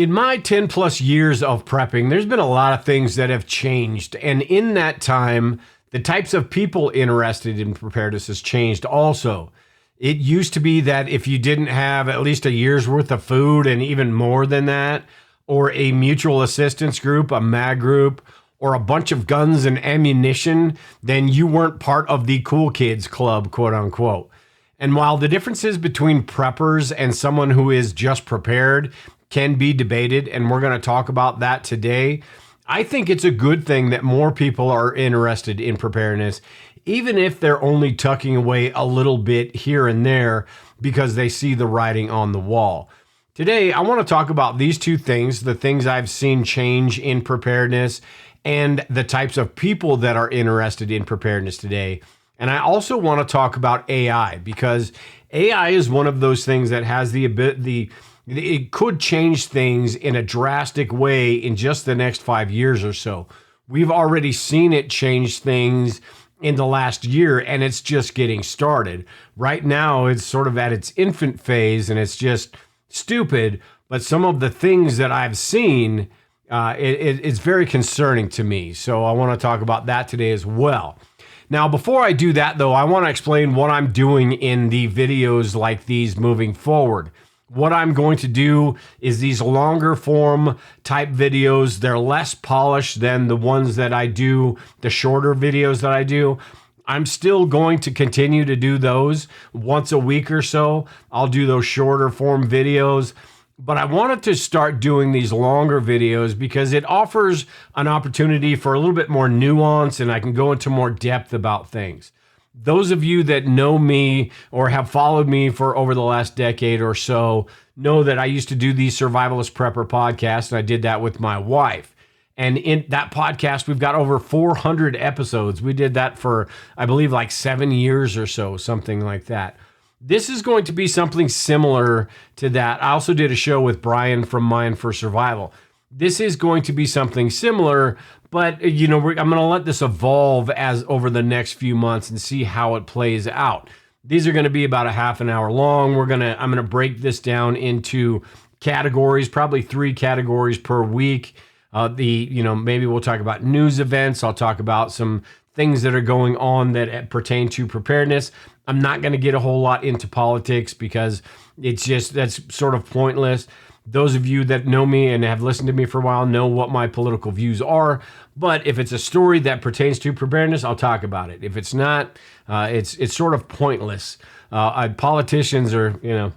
In my 10 plus years of prepping, there's been a lot of things that have changed. And in that time, the types of people interested in preparedness has changed also. It used to be that if you didn't have at least a year's worth of food and even more than that, or a mutual assistance group, a MAG group, or a bunch of guns and ammunition, then you weren't part of the cool kids club, quote unquote. And while the differences between preppers and someone who is just prepared can be debated, and we're going to talk about that today, I think it's a good thing that more people are interested in preparedness, even if they're only tucking away a little bit here and there because they see the writing on the wall. Today, I want to talk about these two things, the things I've seen change in preparedness and the types of people that are interested in preparedness today. And I also want to talk about AI, because AI is one of those things that has it could change things in a drastic way in just the next 5 years or so. We've already seen it change things in the last year, and it's just getting started. Right now, it's sort of at its infant phase, and it's just stupid. But some of the things that I've seen, it's very concerning to me. So I want to talk about that today as well. Now, before I do that, though, I want to explain what I'm doing in the videos like these moving forward. What I'm going to do is these longer form type videos. They're less polished than the ones that I do, the shorter videos that I do. I'm still going to continue to do those once a week or so. I'll do those shorter form videos. But I wanted to start doing these longer videos because it offers an opportunity for a little bit more nuance, and I can go into more depth about things. Those of you that know me or have followed me for over the last decade or so know that I used to do the Survivalist Prepper podcast, and I did that with my wife. And in that podcast, we've got over 400 episodes. We did that for, I believe, like 7 years or so, something like that. This is going to be something similar to that. I also did a show with Brian from Mind for Survival. This is going to be something similar, but I'm going to let this evolve as over the next few months and see how it plays out. These are going to be about a half an hour long. I'm going to break this down into categories, probably 3 categories per week. Maybe we'll talk about news events. I'll talk about some things that are going on that pertain to preparedness. I'm not going to get a whole lot into politics because that's sort of pointless. Those of you that know me and have listened to me for a while know what my political views are. But if it's a story that pertains to preparedness, I'll talk about it. If it's not, it's sort of pointless. Politicians are,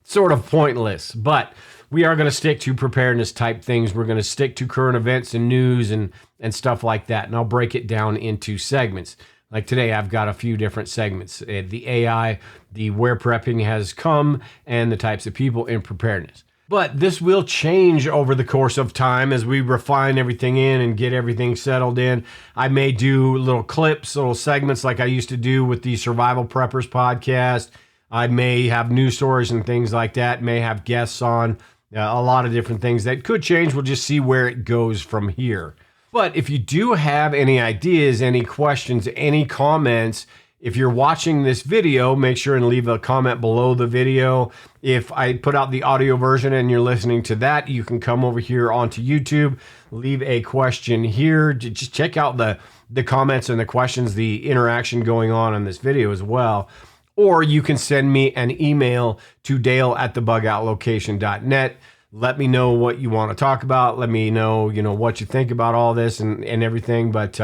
sort of pointless. But we are going to stick to preparedness type things. We're going to stick to current events and news and stuff like that. And I'll break it down into segments. Like today, I've got a few different segments. The AI, the where prepping has come, and the types of people in preparedness. But this will change over the course of time as we refine everything in and get everything settled in. I may do little clips, little segments like I used to do with the Survival Preppers podcast. I may have news stories and things like that, may have guests on, a lot of different things that could change. We'll just see where it goes from here. But if you do have any ideas, any questions, any comments, if you're watching this video, make sure and leave a comment below the video. If I put out the audio version and you're listening to that, you can come over here onto YouTube, leave a question here. Just check out the comments and the questions, the interaction going on in this video as well. Or you can send me an email to dale@TheBugOutLocation.net. Let me know what you want to talk about. Let me know, what you think about all this and everything. But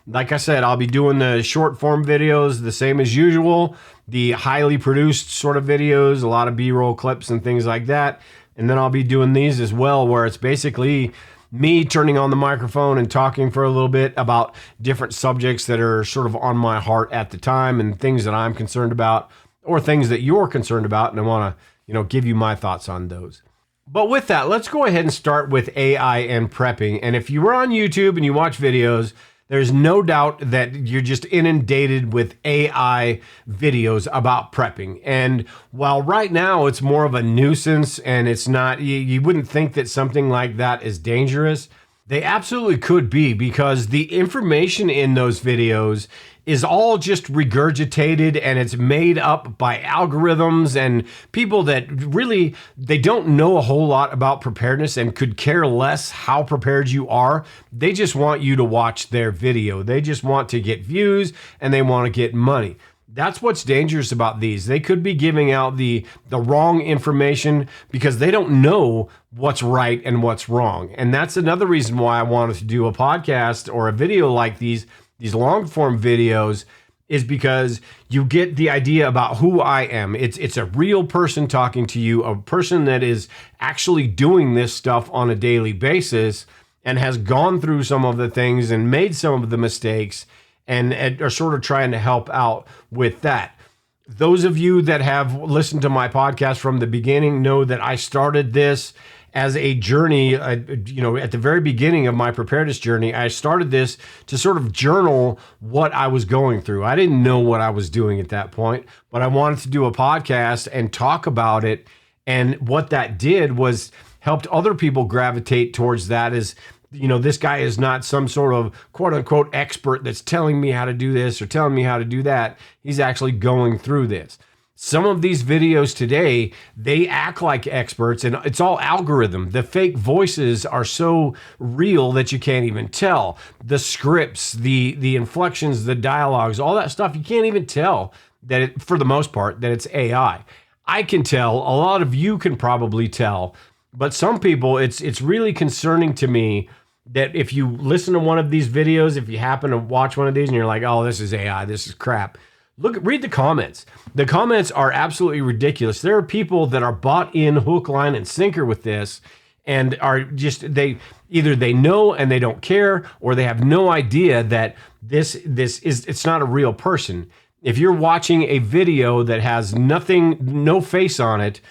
like I said, I'll be doing the short form videos the same as usual, the highly produced sort of videos, a lot of B-roll clips and things like that. And then I'll be doing these as well, where it's basically me turning on the microphone and talking for a little bit about different subjects that are sort of on my heart at the time and things that I'm concerned about or things that you're concerned about. And I want to, give you my thoughts on those. But with that, let's go ahead and start with AI and prepping. And if you were on YouTube and you watch videos, there's no doubt that you're just inundated with AI videos about prepping. And while right now it's more of a nuisance and it's not, you wouldn't think that something like that is dangerous, They absolutely could be, because the information in those videos is all just regurgitated, and it's made up by algorithms and people that really, they don't know a whole lot about preparedness and could care less how prepared you are. They just want you to watch their video. They just want to get views and they want to get money. That's what's dangerous about these. They could be giving out the wrong information because they don't know what's right and what's wrong. And that's another reason why I wanted to do a podcast or a video like these long form videos, is because you get the idea about who I am. It's a real person talking to you, a person that is actually doing this stuff on a daily basis and has gone through some of the things and made some of the mistakes, and are sort of trying to help out with that. Those of you that have listened to my podcast from the beginning know that I started this as a journey. At the very beginning of my preparedness journey, I started this to sort of journal what I was going through. I didn't know what I was doing at that point, but I wanted to do a podcast and talk about it. And what that did was helped other people gravitate towards that. Is, this guy is not some sort of quote unquote expert that's telling me how to do this or telling me how to do that. He's actually going through this. Some of these videos today, they act like experts, and it's all algorithm. The fake voices are so real that you can't even tell. The scripts, the inflections, the dialogues, all that stuff, you can't even tell that for the most part, that it's AI. I can tell, a lot of you can probably tell, but some people, it's really concerning to me that if you listen to one of these videos, if you happen to watch one of these and you're like, oh, this is AI, this is crap. Read the comments. The comments are absolutely ridiculous. There are people that are bought in hook, line, and sinker with this, and are just, either they know and they don't care, or they have no idea that it's not a real person. If you're watching a video that has no face on it,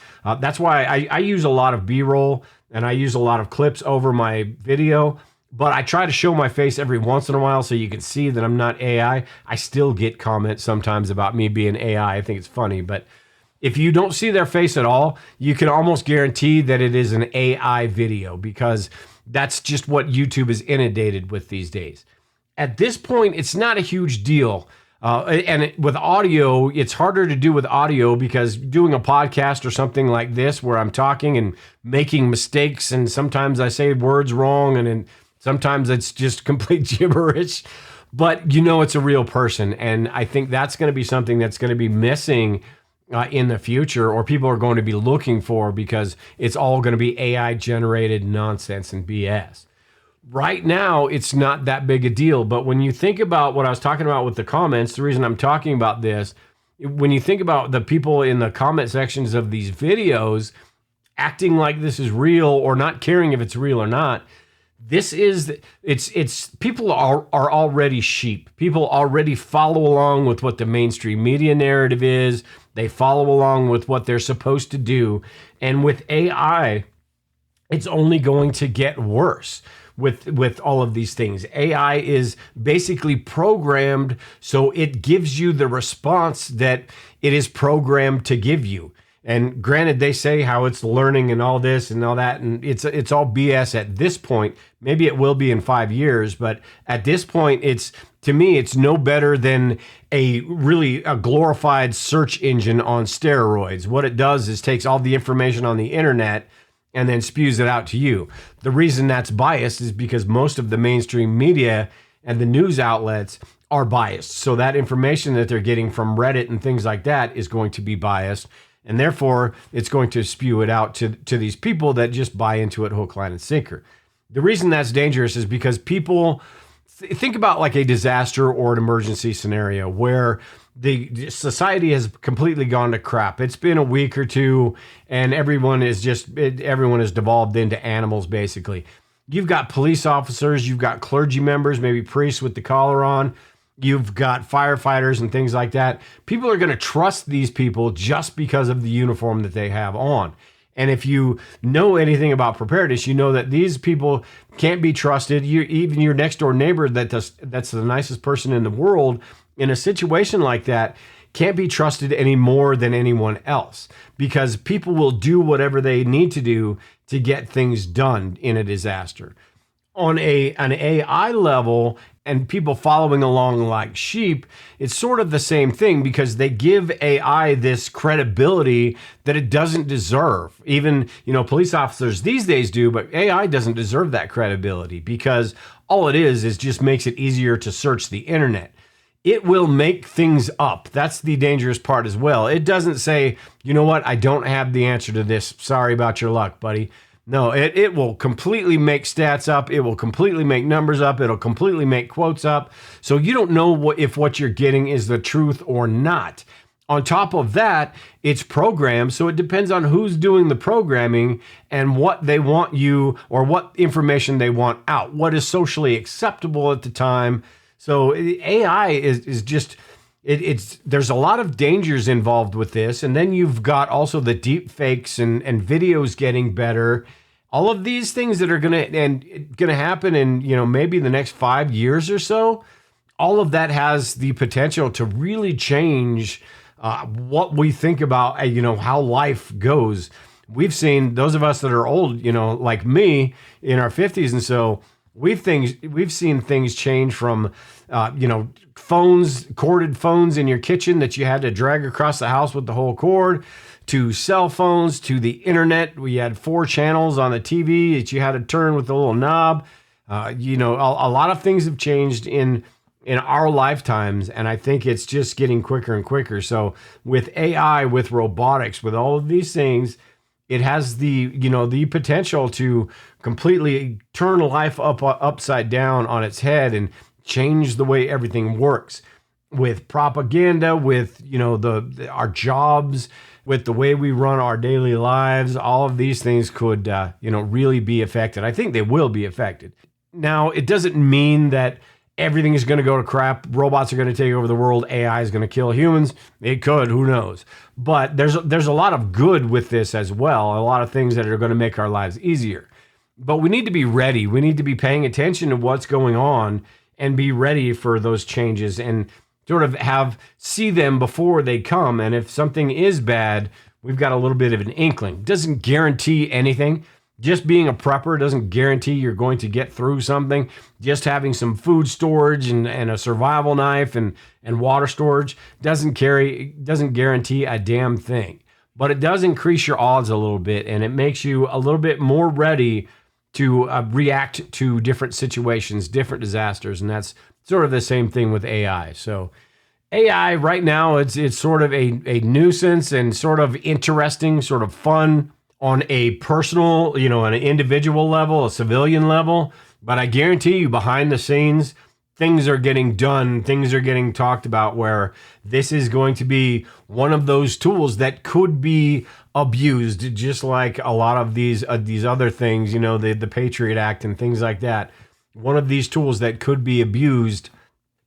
that's why I use a lot of B-roll and I use a lot of clips over my video. But I try to show my face every once in a while so you can see that I'm not AI. I still get comments sometimes about me being AI. I think it's funny. But if you don't see their face at all, you can almost guarantee that it is an AI video, because that's just what YouTube is inundated with these days. At this point, it's not a huge deal. With audio, it's harder to do with audio, because doing a podcast or something like this where I'm talking and making mistakes, and sometimes I say words wrong, and sometimes it's just complete gibberish, but it's a real person. And I think that's going to be something that's going to be missing in the future, or people are going to be looking for, because it's all going to be AI generated nonsense and BS. Right now, it's not that big a deal. But when you think about what I was talking about with the comments, the reason I'm talking about this, when you think about the people in the comment sections of these videos acting like this is real, or not caring if it's real or not, it's people are already sheep. People already follow along with what the mainstream media narrative is. They follow along with what they're supposed to do. And with AI, it's only going to get worse with all of these things. AI is basically programmed so it gives you the response that it is programmed to give you. And granted, they say how it's learning and all this and all that, and it's all BS at this point. Maybe it will be in 5 years, but at this point, to me, it's no better than a glorified search engine on steroids. What it does is takes all the information on the internet and then spews it out to you. The reason that's biased is because most of the mainstream media and the news outlets are biased. So that information that they're getting from Reddit and things like that is going to be biased. And therefore, it's going to spew it out to these people that just buy into it hook, line, and sinker. The reason that's dangerous is because people think about like a disaster or an emergency scenario where the society has completely gone to crap. It's been a week or two, and everyone has devolved into animals, basically. You've got police officers, you've got clergy members, maybe priests with the collar on. You've got firefighters and things like that. People are going to trust these people just because of the uniform that they have on. And if you know anything about preparedness, you know that these people can't be trusted. Even your next door neighbor that's the nicest person in the world, in a situation like that, can't be trusted any more than anyone else, because people will do whatever they need to do to get things done in a disaster. On an AI level and people following along like sheep, it's sort of the same thing because they give AI this credibility that it doesn't deserve. Even, police officers these days do, but AI doesn't deserve that credibility because all it is just makes it easier to search the internet. It will make things up. That's the dangerous part as well. It doesn't say, you know what, I don't have the answer to this. Sorry about your luck, buddy. No, it will completely make stats up. It will completely make numbers up. It'll completely make quotes up. So you don't know if what you're getting is the truth or not. On top of that, it's programmed, so it depends on who's doing the programming and what they want you or what information they want out, what is socially acceptable at the time. So AI is just... there's a lot of dangers involved with this. And then you've got also the deep fakes and videos getting better. All of these things that are gonna happen in, maybe the next 5 years or so, all of that has the potential to really change what we think about, how life goes. We've seen, those of us that are old, like me in our 50s and so, we've seen things change from, corded phones in your kitchen that you had to drag across the house with the whole cord, to cell phones, to the internet. We had 4 channels on the TV that you had to turn with a little knob. A lot of things have changed in our lifetimes, and I think it's just getting quicker and quicker. So with AI, with robotics, with all of these things, it has the potential to completely turn life upside down on its head and change the way everything works. With propaganda, with our jobs, with the way we run our daily lives, all of these things could really be affected. I think they will be affected. Now, it doesn't mean that everything is going to go to crap. Robots are going to take over the world. AI is going to kill humans. It could, who knows? But there's a lot of good with this as well. A lot of things that are going to make our lives easier. But we need to be ready. We need to be paying attention to what's going on and be ready for those changes and sort of see them before they come. And if something is bad, we've got a little bit of an inkling. Doesn't guarantee anything. Just being a prepper doesn't guarantee you're going to get through something. Just having some food storage and a survival knife and water storage doesn't guarantee a damn thing. But it does increase your odds a little bit, and it makes you a little bit more ready to react to different situations, different disasters, and that's sort of the same thing with AI. So AI right now, it's sort of a nuisance and sort of interesting, sort of fun on a personal, on an individual level, a civilian level. But I guarantee you behind the scenes, things are getting done, things are getting talked about where this is going to be one of those tools that could be abused, just like a lot of these other things, the Patriot Act and things like that. One of these tools that could be abused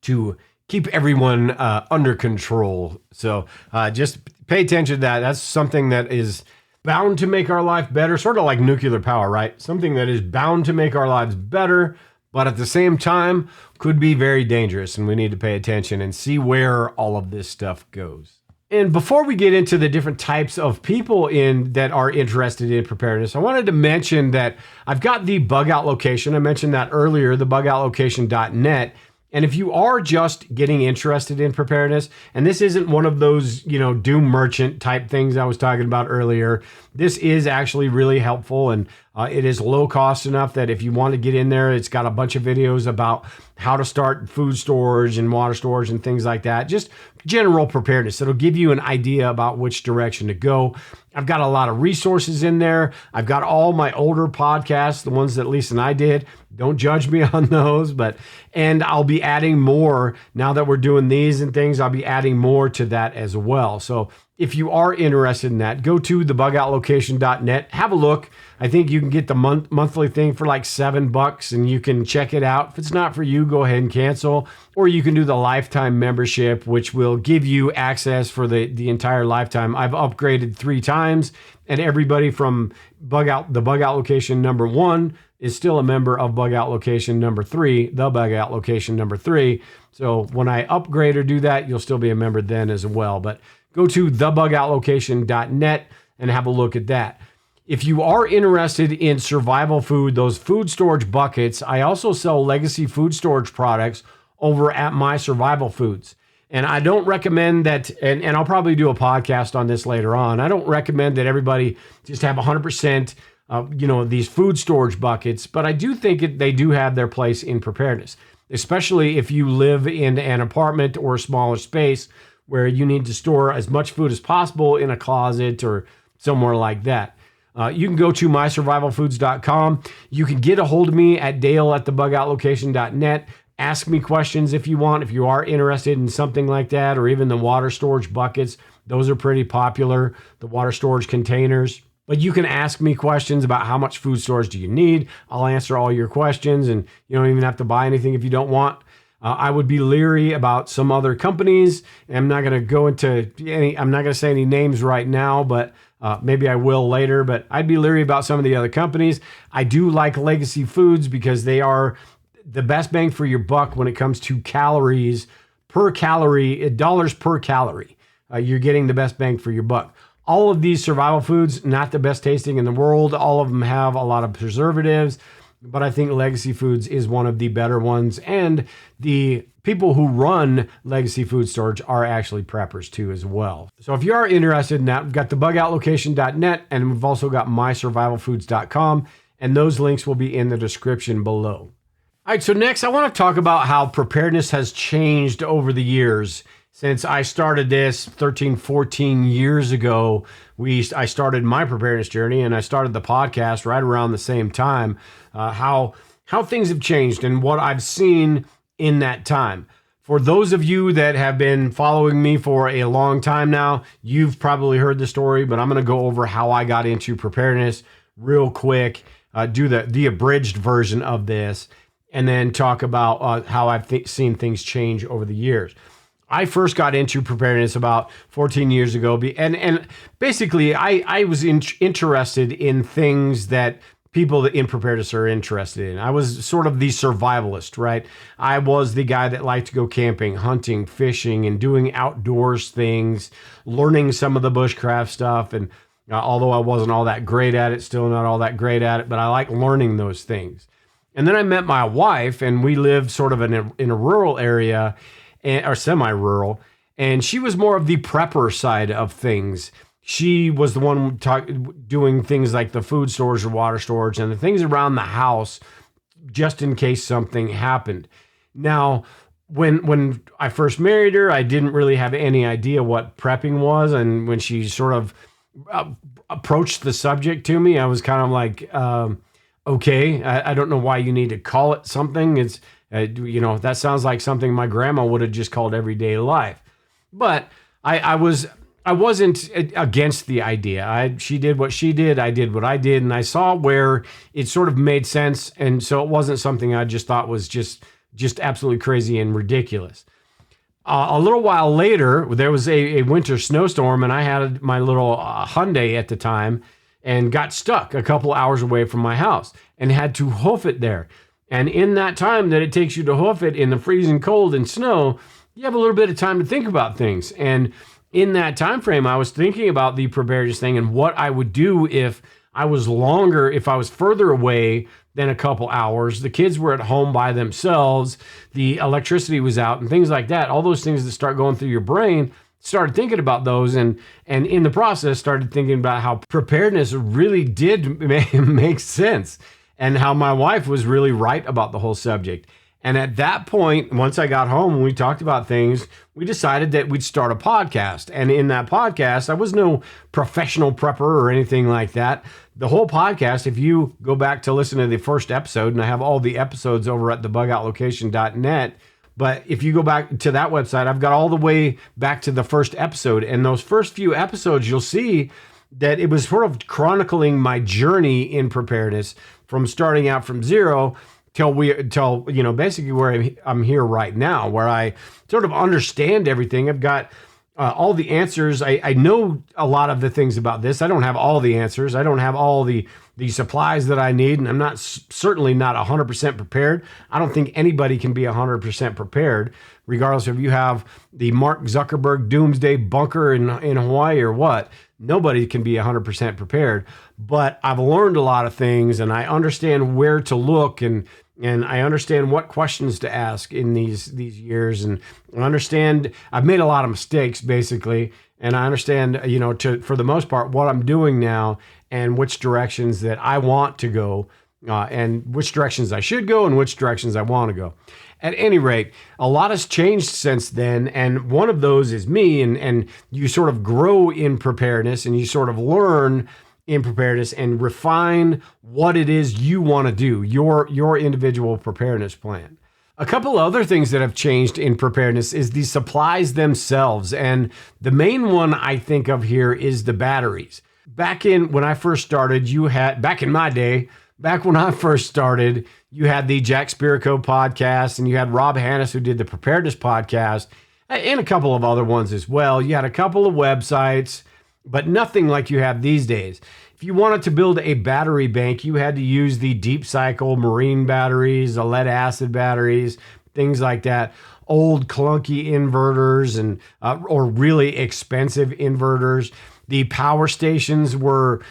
to keep everyone under control. So just pay attention to that. That's something that is bound to make our life better, sort of like nuclear power, right? Something that is bound to make our lives better, but at the same time could be very dangerous, and we need to pay attention and see where all of this stuff goes. And before we get into the different types of people that are interested in preparedness, I wanted to mention that I've got the bug out location. I mentioned that earlier, TheBugOutLocation.net. And if you are just getting interested in preparedness, and this isn't one of those, doom merchant type things I was talking about earlier, this is actually really helpful, and it is low cost enough that if you want to get in there, it's got a bunch of videos about how to start food storage and water storage and things like that. Just general preparedness. It'll give you an idea about which direction to go. I've got a lot of resources in there. I've got all my older podcasts, the ones that Lisa and I did. Don't judge me on those, and I'll be adding more now that we're doing these and things. I'll be adding more to that as well. So if you are interested in that, go to TheBugOutLocation.net, have a look. I think you can get the monthly thing for like $7 and you can check it out. If it's not for you, go ahead and cancel. Or you can do the lifetime membership, which will give you access for the entire lifetime. I've upgraded 3 times, and everybody from the Bug Out Location number 1 is still a member of Bug Out Location number 3, the Bug Out Location number 3. So when I upgrade or do that, you'll still be a member then as well. But go to TheBugOutLocation.net and have a look at that. If you are interested in survival food, those food storage buckets, I also sell legacy food storage products over at My Survival Foods. And I don't recommend that, and I'll probably do a podcast on this later on. I don't recommend that everybody just have 100%, these food storage buckets, but I do think they do have their place in preparedness, especially if you live in an apartment or a smaller space where you need to store as much food as possible in a closet or somewhere like that. You can go to mysurvivalfoods.com. You can get a hold of me at dale@TheBugOutLocation.net. Ask me questions if you want, if you are interested in something like that, or even the water storage buckets. Those are pretty popular, the water storage containers. But you can ask me questions about how much food storage do you need. I'll answer all your questions, and you don't even have to buy anything if you don't want. I would be leery about some other companies. I'm not going to go into I'm not going to say any names right now, but maybe I will later. But I'd be leery about some of the other companies. I do like Legacy Foods because they are the best bang for your buck when it comes to calories per calorie, dollars per calorie. You're getting the best bang for your buck. All of these survival foods, not the best tasting in the world. All of them have a lot of preservatives, but I think Legacy Foods is one of the better ones. And the people who run Legacy Food Storage are actually preppers too as well. So if you are interested in that, we've got TheBugOutLocation.net, and we've also got MySurvivalFoods.com, and those links will be in the description below. All right, so next I want to talk about how preparedness has changed over the years. Since I started this 13, 14 years ago, I started my preparedness journey, and I started the podcast right around the same time, how things have changed and what I've seen in that time. For those of you that have been following me for a long time now, you've probably heard the story, but I'm going to go over how I got into preparedness real quick, do the abridged version of this, and then talk about how I've seen things change over the years. I first got into preparedness about 14 years ago, and basically I was interested in things that people in preparedness are interested in. I was sort of the survivalist, right? I was the guy that liked to go camping, hunting, fishing, and doing outdoors things, learning some of the bushcraft stuff. And although I wasn't all that great at it, still not all that great at it, but I like learning those things. And then I met my wife, and we lived sort of in a rural area, or semi-rural, and she was more of the prepper side of things. She was the one doing things like the food storage or water storage and the things around the house just in case something happened. Now, when I first married her, I didn't really have any idea what prepping was, and when she sort of approached the subject to me, I was kind of like, okay, I don't know why you need to call it something. It's that sounds like something my grandma would have just called everyday life. But I wasn't against the idea. She did what she did, I did what I did, and I saw where it sort of made sense, and so it wasn't something I just thought was just absolutely crazy and ridiculous. A little while later, there was a winter snowstorm, and I had my little Hyundai at the time, and got stuck a couple hours away from my house and had to hoof it there. And in that time that it takes you to hoof it in the freezing cold and snow, you have a little bit of time to think about things. And in that time frame, I was thinking about the preparedness thing and what I would do if I was further away than a couple hours. The kids were at home by themselves, the electricity was out, and things like that. All those things that start going through your brain, started thinking about those, and in the process started thinking about how preparedness really did make sense, and how my wife was really right about the whole subject. And at that point, once I got home and we talked about things, we decided that we'd start a podcast. And in that podcast, I was no professional prepper or anything like that. The whole podcast, if you go back to listen to the first episode, and I have all the episodes over at TheBugOutLocation.net, but if you go back to that website, I've got all the way back to the first episode. And those first few episodes, you'll see that it was sort of chronicling my journey in preparedness from starting out from zero till basically where I'm here right now, where I sort of understand everything. I've got all the answers. I know a lot of the things about this. I don't have all the answers. I don't have all the supplies that I need, and I'm not certainly not 100% prepared. I don't think anybody can be 100% prepared, regardless if you have the Mark Zuckerberg doomsday bunker in Hawaii or what. Nobody can be 100% prepared. But I've learned a lot of things, and I understand where to look, and I understand what questions to ask in these years, and I understand I've made a lot of mistakes basically, and I understand, for the most part, what I'm doing now and which directions that I want to go, and which directions I should go and which directions I want to go. At any rate, a lot has changed since then, and one of those is me, and you sort of grow in preparedness, and you sort of learn in preparedness and refine what it is you want to do, your individual preparedness plan. A couple other things that have changed in preparedness is the supplies themselves, and the main one I think of here is the batteries. Back when I first started, back in my day, back when I first started, you had the Jack Spirko podcast, and you had Rob Hannes, who did the Preparedness podcast, and a couple of other ones as well. You had a couple of websites, but nothing like you have these days. If you wanted to build a battery bank, you had to use the deep cycle marine batteries, the lead acid batteries, things like that. Old clunky inverters and or really expensive inverters. The power stations were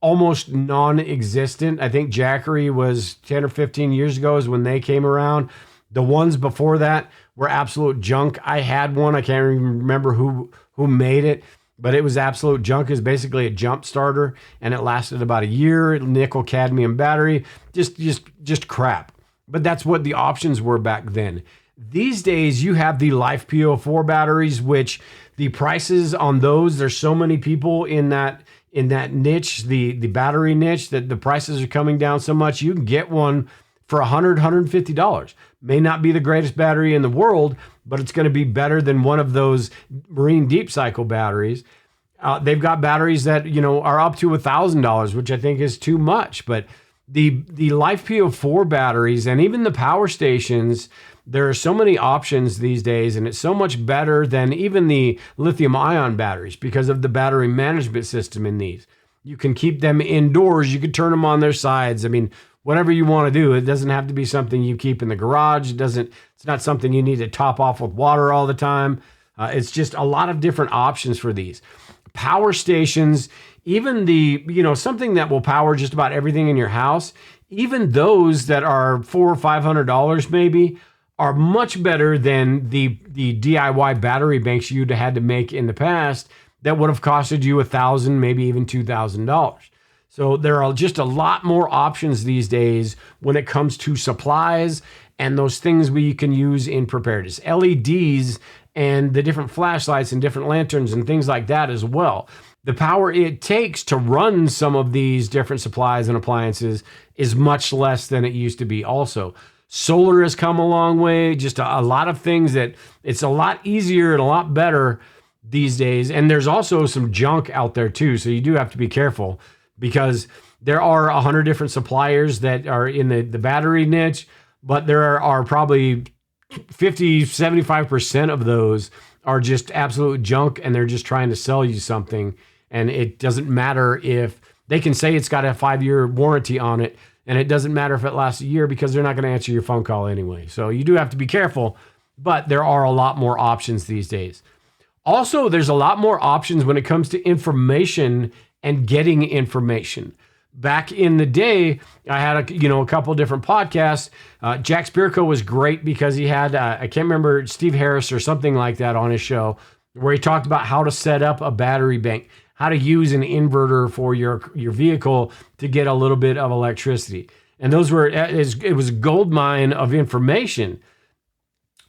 almost non-existent. I think Jackery was 10 or 15 years ago is when they came around. The ones before that were absolute junk. I had one. I can't even remember who made it, but it was absolute junk. It was basically a jump starter, and it lasted about a year. Nickel cadmium battery, just crap. But that's what the options were back then. These days, you have the Life PO4 batteries, which the prices on those, there's so many people in that niche, the battery niche, that the prices are coming down so much. You can get one for $100, $150. May not be the greatest battery in the world, but it's going to be better than one of those marine deep cycle batteries. They've got batteries that, are up to $1,000, which I think is too much. But the Life PO4 batteries and even the power stations, there are so many options these days, and it's so much better than even the lithium ion batteries because of the battery management system in these. You can keep them indoors. You can turn them on their sides. I mean, whatever you want to do. It doesn't have to be something you keep in the garage. It's not something you need to top off with water all the time. It's just a lot of different options for these. Power stations, even something that will power just about everything in your house, even those that are $400 or $500 maybe, are much better than the DIY battery banks you'd had to make in the past that would have costed you $1,000, maybe even $2,000. So there are just a lot more options these days when it comes to supplies and those things we can use in preparedness. LEDs and the different flashlights and different lanterns and things like that as well. The power it takes to run some of these different supplies and appliances is much less than it used to be also. Solar has come a long way, just a lot of things that it's a lot easier and a lot better these days. And there's also some junk out there too. So you do have to be careful because there are 100 different suppliers that are in the battery niche, but there are probably 75% of those are just absolute junk, and they're just trying to sell you something. And it doesn't matter if they can say it's got a 5-year warranty on it, and it doesn't matter if it lasts a year because they're not going to answer your phone call anyway. So you do have to be careful, but there are a lot more options these days. Also, there's a lot more options when it comes to information and getting information. Back in the day, I had a couple different podcasts. Jack Spirko was great because he had, I can't remember, Steve Harris or something like that on his show, where he talked about how to set up a battery bank, how to use an inverter for your vehicle to get a little bit of electricity. And those were, it was a gold mine of information,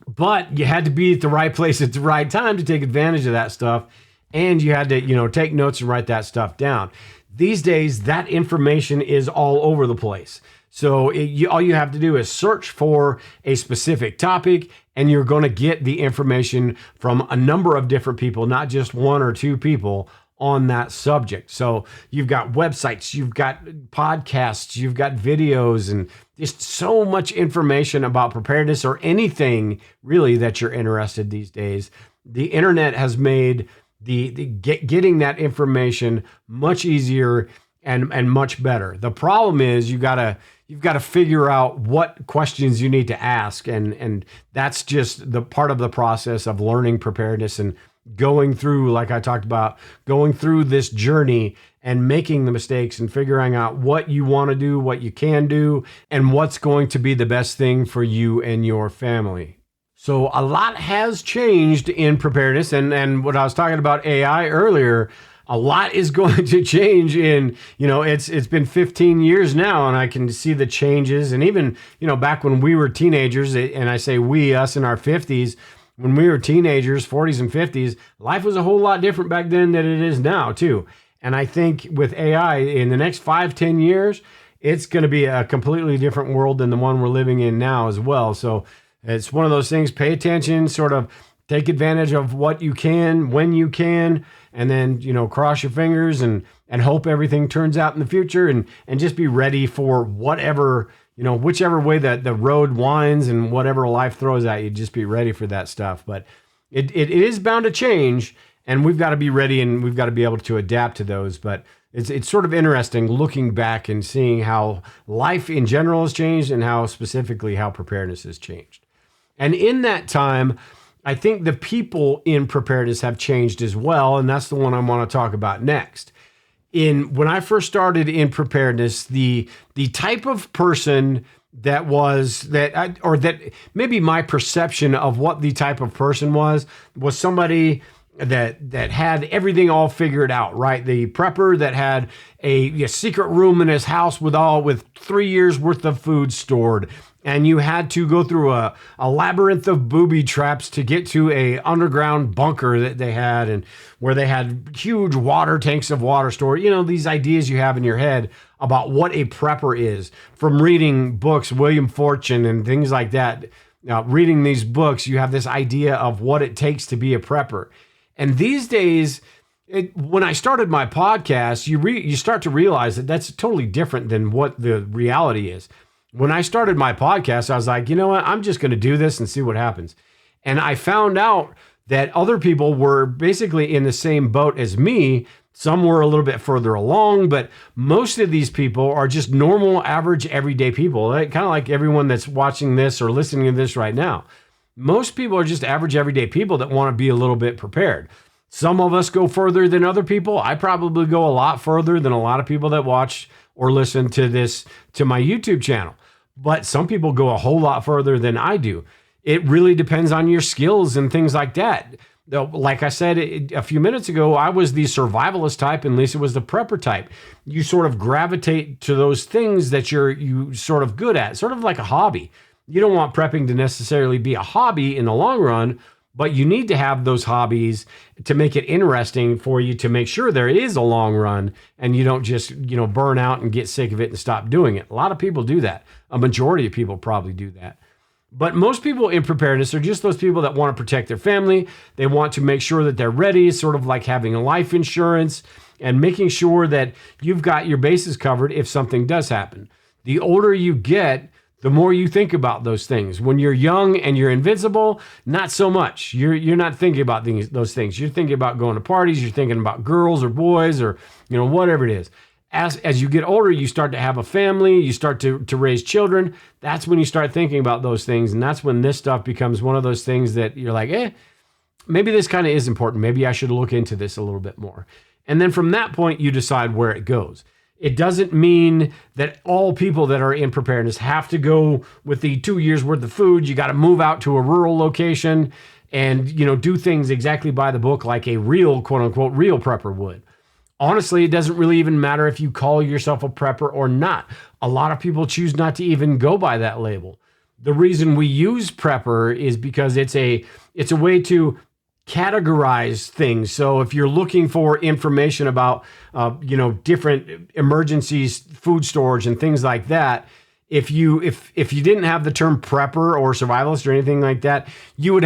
but you had to be at the right place at the right time to take advantage of that stuff. And you had to, take notes and write that stuff down. These days, that information is all over the place. So all you have to do is search for a specific topic, and you're going to get the information from a number of different people, not just one or two people, on that subject. So you've got websites, you've got podcasts, you've got videos, and just so much information about preparedness or anything really that you're interested these days. The internet has made getting that information much easier and much better. The problem is you've got to figure out what questions you need to ask, and that's just the part of the process of learning preparedness and going through, like I talked about, going through this journey and making the mistakes and figuring out what you want to do, what you can do, and what's going to be the best thing for you and your family. So a lot has changed in preparedness, and what I was talking about AI earlier, a lot is going to change in, it's been 15 years now, and I can see the changes. And even, back when we were teenagers, and I say we, us in our 50s, when we were teenagers, 40s and 50s, life was a whole lot different back then than it is now too. And I think with AI in the next 5-10 years, it's going to be a completely different world than the one we're living in now as well. So it's one of those things, pay attention, sort of take advantage of what you can, when you can, and then, cross your fingers and hope everything turns out in the future, and just be ready for whatever, whichever way that the road winds and whatever life throws at you, just be ready for that stuff. But it is bound to change, and we've got to be ready, and we've got to be able to adapt to those. But it's sort of interesting looking back and seeing how life in general has changed and how specifically how preparedness has changed. And in that time, I think the people in preparedness have changed as well, and that's the one I want to talk about next. When I first started in preparedness, the type of person that maybe my perception of what the type of person was somebody that had everything all figured out, right? The prepper that had a secret room in his house with 3 years worth of food stored. And you had to go through a labyrinth of booby traps to get to a underground bunker that they had, and where they had huge water tanks of water stored. These ideas you have in your head about what a prepper is from reading books, William Fortune and things like that. Now, reading these books, you have this idea of what it takes to be a prepper. And these days, when I started my podcast, you start to realize that that's totally different than what the reality is. When I started my podcast, I was like, you know what? I'm just going to do this and see what happens. And I found out that other people were basically in the same boat as me. Some were a little bit further along, but most of these people are just normal, average, everyday people. Kind of like everyone that's watching this or listening to this right now. Most people are just average, everyday people that want to be a little bit prepared. Some of us go further than other people. I probably go a lot further than a lot of people that watch or listen to my YouTube channel. But some people go a whole lot further than I do. It really depends on your skills and things like that. Like I said a few minutes ago, I was the survivalist type and Lisa was the prepper type. You sort of gravitate to those things that you sort of good at, sort of like a hobby. You don't want prepping to necessarily be a hobby in the long run, but you need to have those hobbies to make it interesting for you, to make sure there is a long run and you don't just, burn out and get sick of it and stop doing it. A lot of people do that. A majority of people probably do that. But most people in preparedness are just those people that want to protect their family. They want to make sure that they're ready, sort of like having a life insurance and making sure that you've got your bases covered if something does happen. The older you get, the more you think about those things. When you're young and you're invincible, not so much. You're not thinking about those things. You're thinking about going to parties. You're thinking about girls or boys or whatever it is. As you get older, you start to have a family. You start to raise children. That's when you start thinking about those things, and that's when this stuff becomes one of those things that you're like, maybe this kind of is important. Maybe I should look into this a little bit more. And then from that point, you decide where it goes. It doesn't mean that all people that are in preparedness have to go with the 2 years worth of food. You got to move out to a rural location and, do things exactly by the book like a real, quote unquote, real prepper would. Honestly, it doesn't really even matter if you call yourself a prepper or not. A lot of people choose not to even go by that label. The reason we use prepper is because it's a way to categorize things. So if you're looking for information about, different emergencies, food storage and things like that, if you didn't have the term prepper or survivalist or anything like that, you would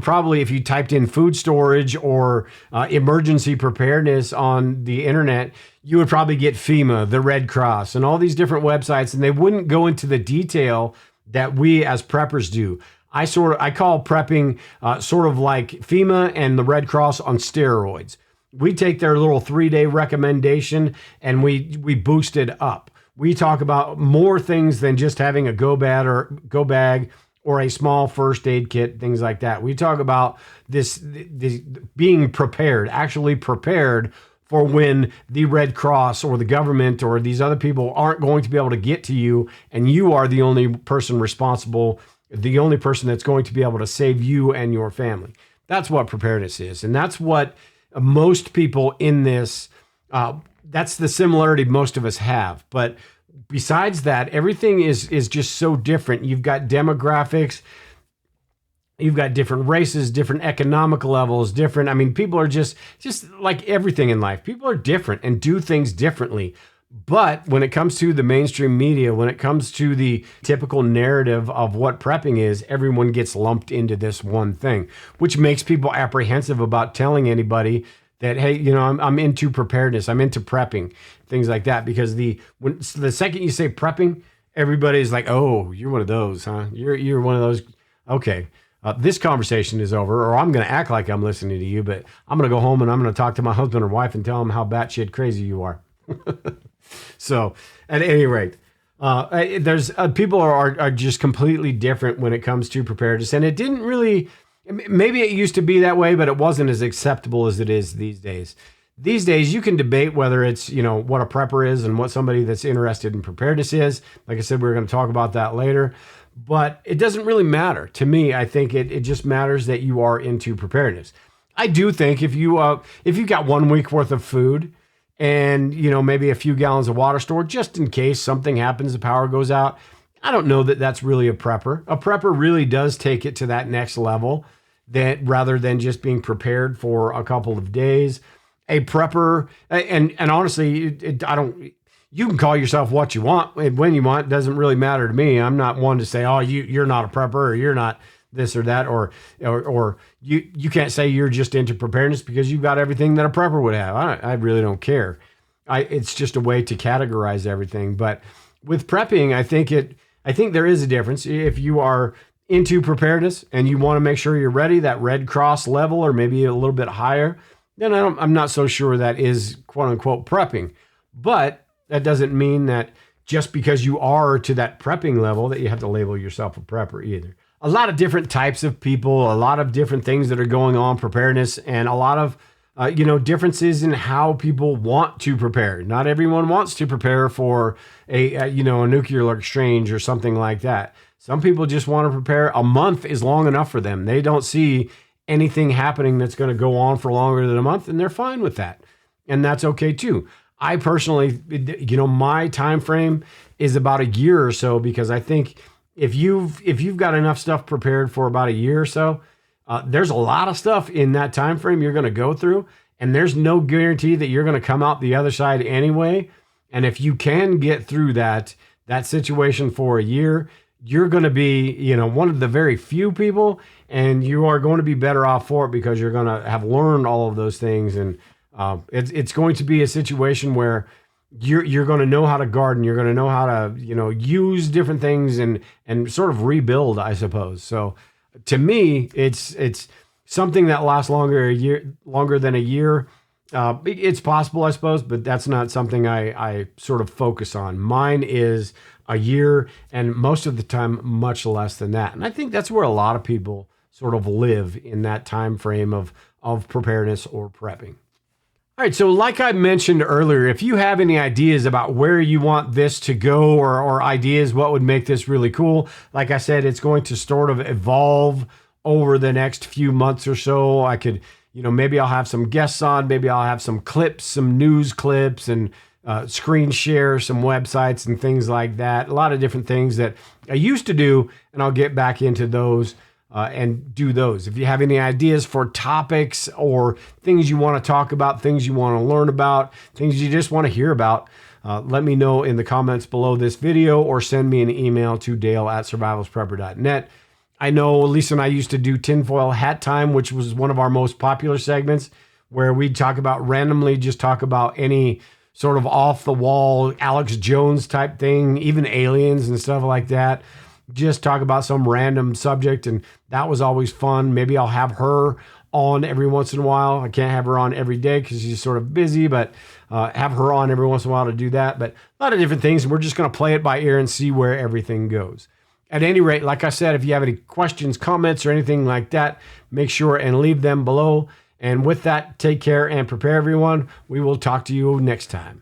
probably, if you typed in food storage or emergency preparedness on the internet, you would probably get FEMA, the Red Cross, and all these different websites, and they wouldn't go into the detail that we as preppers do. I call prepping sort of like FEMA and the Red Cross on steroids. We take their little 3-day recommendation and we boost it up. We talk about more things than just having a go bag or a small first aid kit, things like that. We talk about this being prepared, actually prepared for when the Red Cross or the government or these other people aren't going to be able to get to you, and you are the only person responsible, the only person that's going to be able to save you and your family. That's what preparedness is. And that's what most people in this, that's the similarity most of us have. But besides that, everything is just so different. You've got demographics, you've got different races, different economic levels, different. I mean, people are just like everything in life. People are different and do things differently. But when it comes to the mainstream media, when it comes to the typical narrative of what prepping is, everyone gets lumped into this one thing, which makes people apprehensive about telling anybody that, hey, you know, I'm into preparedness, I'm into prepping, things like that. Because the second you say prepping, everybody's like, oh, you're one of those, huh? You're one of those. Okay, this conversation is over, or I'm going to act like I'm listening to you, but I'm going to go home and I'm going to talk to my husband or wife and tell them how batshit crazy you are. So, at any rate, there's people are just completely different when it comes to preparedness, and it didn't really. Maybe it used to be that way, but it wasn't as acceptable as it is these days. These days, you can debate whether it's, you know, what a prepper is and what somebody that's interested in preparedness is. Like I said, we're going to talk about that later, but it doesn't really matter. To me, I think it just matters that you are into preparedness. I do think if you've got 1 week worth of food and, you know, maybe a few gallons of water stored just in case something happens, the power goes out, I don't know that that's really a prepper. A prepper really does take it to that next level, that rather than just being prepared for a couple of days. A prepper, and honestly, you can call yourself what you want when you want. It doesn't really matter to me. I'm not one to say, oh, you're not a prepper, or you're not this or that, or you can't say you're just into preparedness because you've got everything that a prepper would have. I really don't care. It's just a way to categorize everything. But with prepping, I think there is a difference. If you are into preparedness and you want to make sure you're ready, that Red Cross level or maybe a little bit higher, then I'm not so sure that is quote unquote prepping. But that doesn't mean that just because you are to that prepping level that you have to label yourself a prepper either. A lot of different types of people, a lot of different things that are going on preparedness, and a lot of differences in how people want to prepare. Not everyone wants to prepare for a nuclear exchange or something like that. Some people just want to prepare. A month is long enough for them. They don't see anything happening that's going to go on for longer than a month, and they're fine with that. And that's okay too. I personally, my time frame is about a year or so, because I think if you've got enough stuff prepared for about a year or so, there's a lot of stuff in that time frame you're going to go through, and there's no guarantee that you're going to come out the other side anyway. And if you can get through that situation for a year, you're going to be, one of the very few people, and you are going to be better off for it because you're going to have learned all of those things. And it's going to be a situation where you're going to know how to garden. You're going to know how to, use different things and sort of rebuild, I suppose. So to me, it's something that lasts longer than a year. It's possible, I suppose, but that's not something I sort of focus on. Mine is a year, and most of the time, much less than that. And I think that's where a lot of people sort of live, in that time frame of preparedness or prepping. All right, so like I mentioned earlier, if you have any ideas about where you want this to go, or ideas what would make this really cool, like I said, it's going to sort of evolve over the next few months or so. I could, maybe I'll have some guests on, maybe I'll have some clips, some news clips, and screen share some websites and things like that. A lot of different things that I used to do, and I'll get back into those and do those. If you have any ideas for topics or things you want to talk about, things you want to learn about, things you just want to hear about, let me know in the comments below this video or send me an email to dale@survivalsprepper.net. I know Lisa and I used to do tinfoil hat time, which was one of our most popular segments, where we'd talk about randomly, just talk about any sort of off the wall Alex Jones type thing, even aliens and stuff like that. Just talk about some random subject, and that was always fun. Maybe I'll have her on every once in a while. I can't have her on every day because she's sort of busy, but have her on every once in a while to do that. But a lot of different things, and we're just going to play it by ear and see where everything goes. At any rate, like I said, if you have any questions, comments, or anything like that, make sure and leave them below. And with that, take care and prepare, everyone. We will talk to you next time.